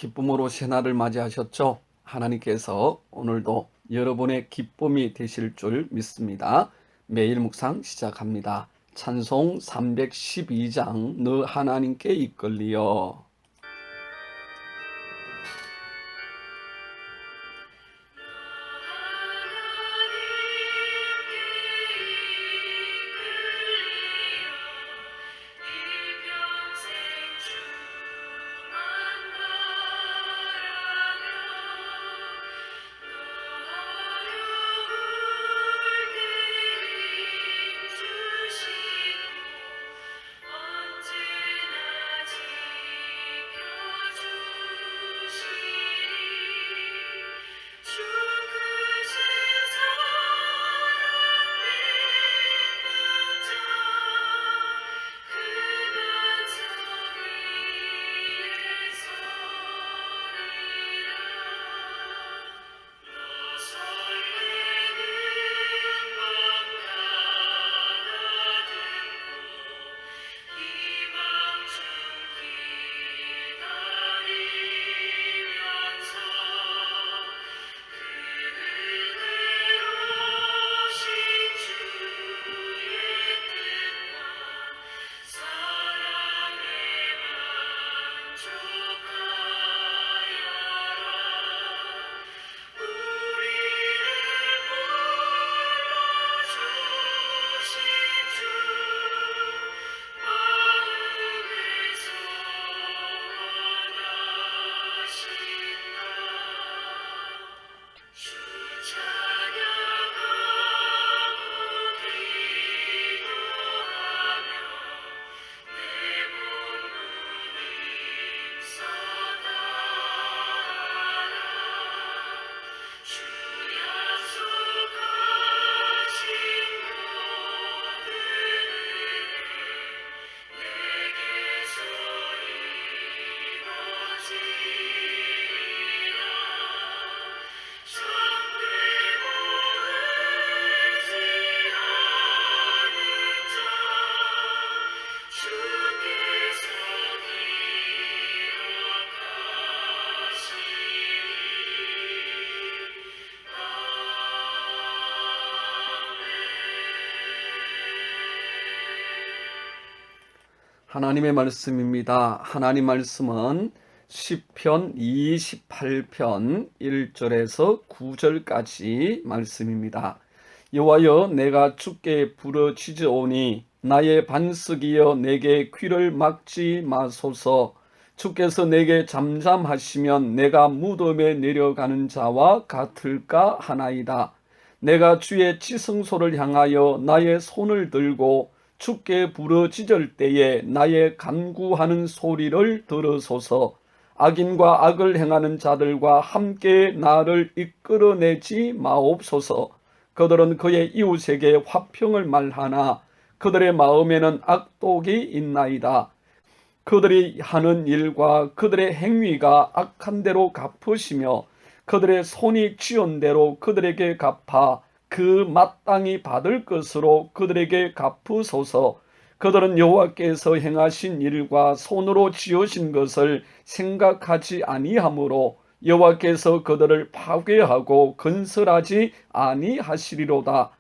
기쁨으로 새날을 맞이하셨죠? 하나님께서 오늘도 여러분의 기쁨이 되실 줄 믿습니다. 매일 묵상 시작합니다. 찬송 312장 너 하나님께 이끌리어. 하나님의 말씀입니다. 하나님 말씀은 시편 28편 1절에서 9절까지 말씀입니다. 여호와여 내가 주께 부르짖으오니 나의 반석이여 내게 귀를 막지 마소서. 주께서 내게 잠잠하시면 내가 무덤에 내려가는 자와 같을까 하나이다. 내가 주의 지성소를 향하여 나의 손을 들고 주께 부르짖을 때에 나의 간구하는 소리를 들으소서. 악인과 악을 행하는 자들과 함께 나를 이끌어내지 마옵소서. 그들은 그의 이웃에게 화평을 말하나 그들의 마음에는 악독이 있나이다. 그들이 하는 일과 그들의 행위가 악한 대로 갚으시며 그들의 손이 쥐은 대로 그들에게 갚아 그 마땅히 받을 것으로 그들에게 갚으소서. 그들은 여호와께서 행하신 일과 손으로 지으신 것을 생각하지 아니하므로 여호와께서 그들을 파괴하고 건설하지 아니하시리로다.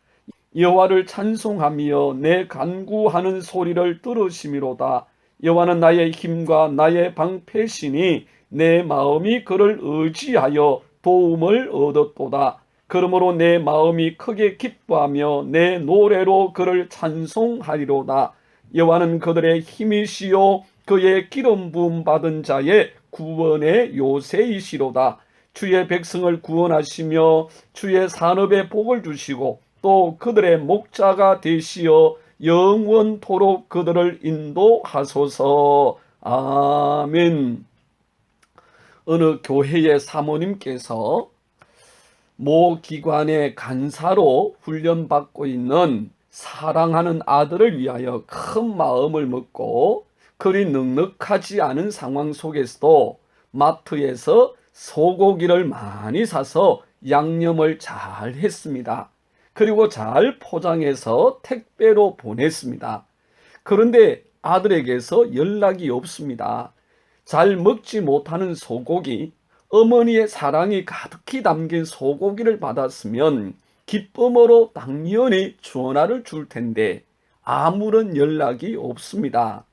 여호와를 찬송하며 내 간구하는 소리를 들으심이로다. 여호와는 나의 힘과 나의 방패시니 내 마음이 그를 의지하여 도움을 얻었도다. 그러므로 내 마음이 크게 기뻐하며 내 노래로 그를 찬송하리로다. 여호와는 그들의 힘이시요 그의 기름 부음 받은 자의 구원의 요새이시로다. 주의 백성을 구원하시며 주의 산업에 복을 주시고 또 그들의 목자가 되시어 영원토록 그들을 인도하소서. 아멘. 어느 교회의 사모님께서 모 기관의 간사로 훈련받고 있는 사랑하는 아들을 위하여 큰 마음을 먹고 그리 넉넉하지 않은 상황 속에서도 마트에서 소고기를 많이 사서 양념을 잘 했습니다. 그리고 잘 포장해서 택배로 보냈습니다. 그런데 아들에게서 연락이 없습니다. 잘 먹지 못하는 소고기, 어머니의 사랑이 가득히 담긴 소고기를 받았으면 기쁨으로 당연히 전화를 줄 텐데 아무런 연락이 없습니다.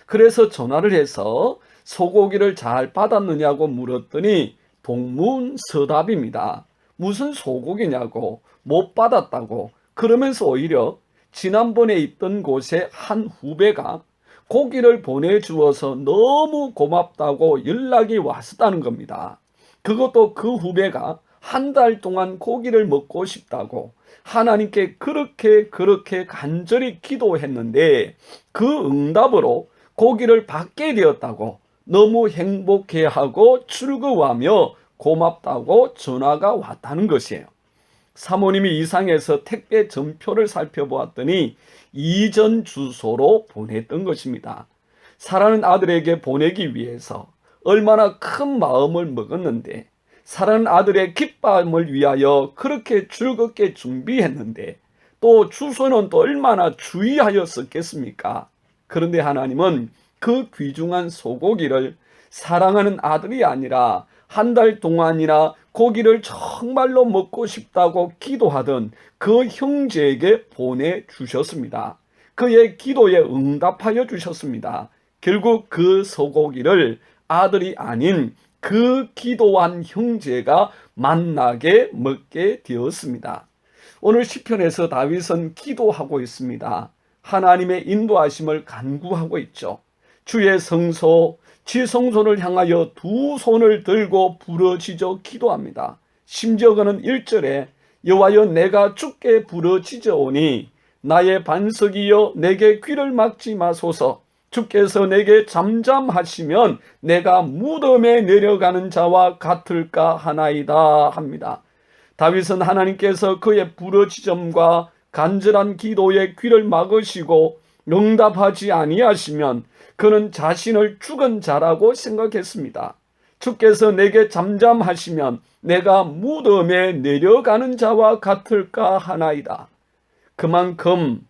그래서 전화를 해서 소고기를 잘 받았느냐고 물었더니 동문서답입니다. 무슨 소고기냐고, 못 받았다고. 그러면서 오히려 지난번에 있던 곳에 한 후배가 고기를 보내주어서 너무 고맙다고 연락이 왔었다는 겁니다. 그것도 그 후배가 한 달 동안 고기를 먹고 싶다고 하나님께 그렇게 간절히 기도했는데 그 응답으로 고기를 받게 되었다고 너무 행복해하고 즐거워하며 고맙다고 전화가 왔다는 것이에요. 사모님이 이상해서 택배 전표를 살펴보았더니 이전 주소로 보냈던 것입니다. 사랑하는 아들에게 보내기 위해서 얼마나 큰 마음을 먹었는데, 사랑하는 아들의 기쁨을 위하여 그렇게 즐겁게 준비했는데 또 주소는 또 얼마나 주의하여 썼겠습니까? 그런데 하나님은 그 귀중한 소고기를 사랑하는 아들이 아니라 한 달 동안이나 고기를 정말로 먹고 싶다고 기도하던 그 형제에게 보내주셨습니다. 그의 기도에 응답하여 주셨습니다. 결국 그 소고기를 아들이 아닌 그 기도한 형제가 만나게 먹게 되었습니다. 오늘 시편에서 다윗은 기도하고 있습니다. 하나님의 인도하심을 간구하고 있죠. 주의 성소, 지성소를 향하여 두 손을 들고 부르짖어 기도합니다. 심지어 그는 1절에 여호와여 내가 주께 부르짖어오니 나의 반석이여 내게 귀를 막지 마소서. 주께서 내게 잠잠하시면 내가 무덤에 내려가는 자와 같을까 하나이다 합니다. 다윗은 하나님께서 그의 부르짖음과 간절한 기도에 귀를 막으시고 응답하지 아니하시면 그는 자신을 죽은 자라고 생각했습니다. 주께서 내게 잠잠하시면 내가 무덤에 내려가는 자와 같을까 하나이다. 그만큼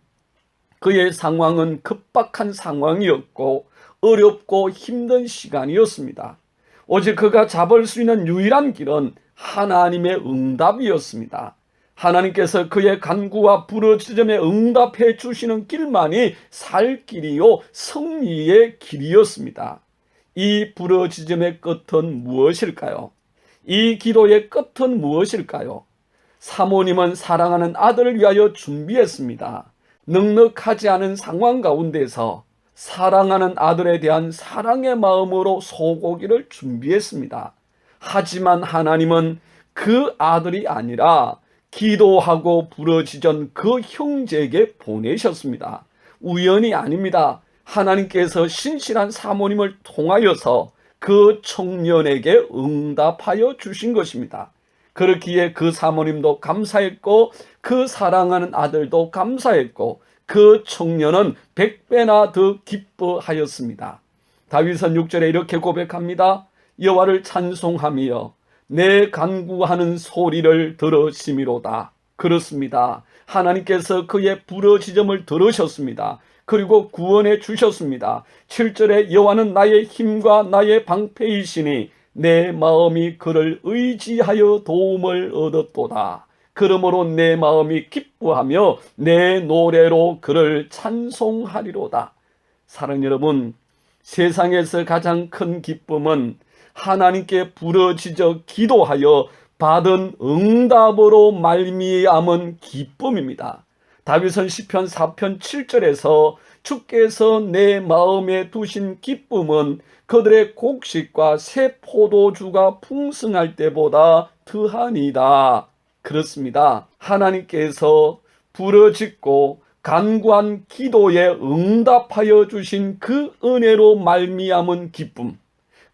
그의 상황은 급박한 상황이었고 어렵고 힘든 시간이었습니다. 오직 그가 잡을 수 있는 유일한 길은 하나님의 응답이었습니다. 하나님께서 그의 간구와 부르짖음에 응답해 주시는 길만이 살 길이요 승리의 길이었습니다. 이 부르짖음의 끝은 무엇일까요? 이 기도의 끝은 무엇일까요? 사모님은 사랑하는 아들을 위하여 준비했습니다. 넉넉하지 않은 상황 가운데서 사랑하는 아들에 대한 사랑의 마음으로 소고기를 준비했습니다. 하지만 하나님은 그 아들이 아니라 기도하고 부르짖은 그 형제에게 보내셨습니다. 우연이 아닙니다. 하나님께서 신실한 사모님을 통하여서 그 청년에게 응답하여 주신 것입니다. 그렇기에 그 사모님도 감사했고 그 사랑하는 아들도 감사했고 그 청년은 100배나 더 기뻐하였습니다. 다윗은 6절에 이렇게 고백합니다. 여호와를 찬송하며 내 간구하는 소리를 들으심이로다. 그렇습니다. 하나님께서 그의 부르짖음을 들으셨습니다. 그리고 구원해 주셨습니다. 7절에 여호와는 나의 힘과 나의 방패이시니 내 마음이 그를 의지하여 도움을 얻었도다. 그러므로 내 마음이 기뻐하며 내 노래로 그를 찬송하리로다. 사랑하는 여러분, 세상에서 가장 큰 기쁨은 하나님께 부르짖어 기도하여 받은 응답으로 말미암은 기쁨입니다. 다윗은 시편 4편 7절에서 주께서 내 마음에 두신 기쁨은 그들의 곡식과 새 포도주가 풍성할 때보다 더하니이다. 그렇습니다. 하나님께서 부르짖고 간구한 기도에 응답하여 주신 그 은혜로 말미암은 기쁨,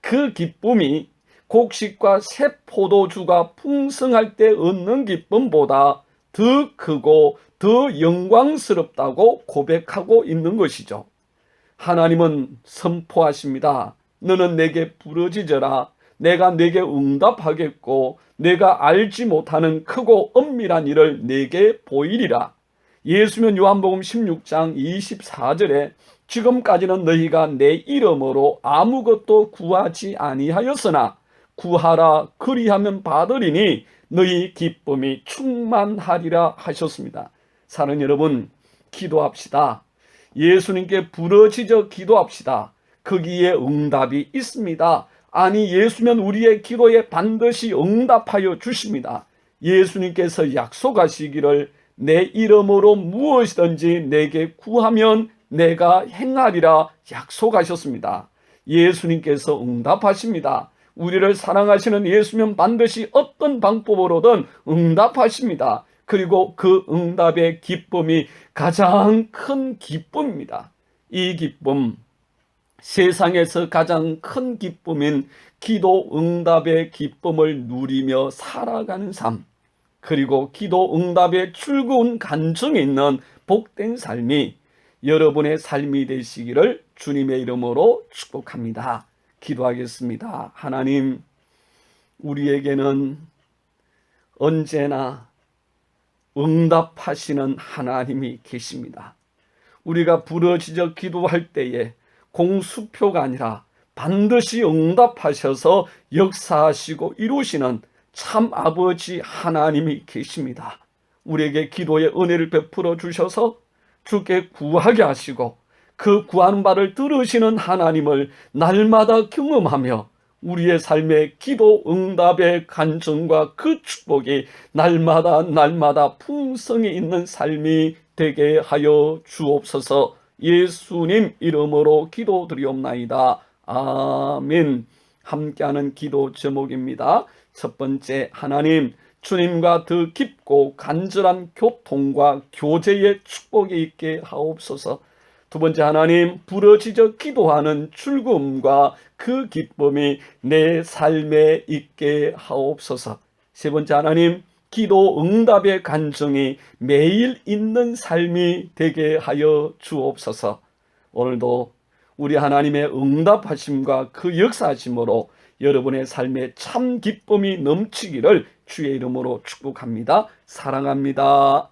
그 기쁨이 곡식과 새 포도주가 풍성할 때 얻는 기쁨보다 더 크고 더 영광스럽다고 고백하고 있는 것이죠. 하나님은 선포하십니다. 너는 내게 부르짖어라. 내가 내게 응답하겠고 내가 알지 못하는 크고 엄밀한 일을 내게 보이리라. 예수는 요한복음 16장 24절에 지금까지는 너희가 내 이름으로 아무것도 구하지 아니하였으나 구하라 그리하면 받으리니 너희 기쁨이 충만하리라 하셨습니다. 사랑하는 여러분, 기도합시다. 예수님께 부르짖어 기도합시다. 거기에 응답이 있습니다. 아니, 예수면 우리의 기도에 반드시 응답하여 주십니다. 예수님께서 약속하시기를 내 이름으로 무엇이든지 내게 구하면 내가 행하리라 약속하셨습니다. 예수님께서 응답하십니다. 우리를 사랑하시는 예수면 반드시 어떤 방법으로든 응답하십니다. 그리고 그 응답의 기쁨이 가장 큰 기쁨입니다. 이 기쁨, 세상에서 가장 큰 기쁨인 기도 응답의 기쁨을 누리며 살아가는 삶, 그리고 기도 응답의 즐거운 간증이 있는 복된 삶이 여러분의 삶이 되시기를 주님의 이름으로 축복합니다. 기도하겠습니다. 하나님, 우리에게는 언제나 응답하시는 하나님이 계십니다. 우리가 부르짖어 기도할 때에 공수표가 아니라 반드시 응답하셔서 역사하시고 이루시는 참 아버지 하나님이 계십니다. 우리에게 기도의 은혜를 베풀어 주셔서 주께 구하게 하시고 그 구하는 바를 들으시는 하나님을 날마다 경험하며 우리의 삶의 기도 응답의 간증과 그 축복이 날마다 풍성히 있는 삶이 되게 하여 주옵소서. 예수님 이름으로 기도드리옵나이다. 아멘. 함께하는 기도 제목입니다. 첫 번째, 하나님, 주님과 더 깊고 간절한 교통과 교제의 축복이 있게 하옵소서. 두 번째, 하나님, 부르짖어 기도하는 즐거움과 그 기쁨이 내 삶에 있게 하옵소서. 세 번째, 하나님, 기도 응답의 간증이 매일 있는 삶이 되게 하여 주옵소서. 오늘도 우리 하나님의 응답하심과 그 역사하심으로 여러분의 삶에 참 기쁨이 넘치기를 주의 이름으로 축복합니다. 사랑합니다.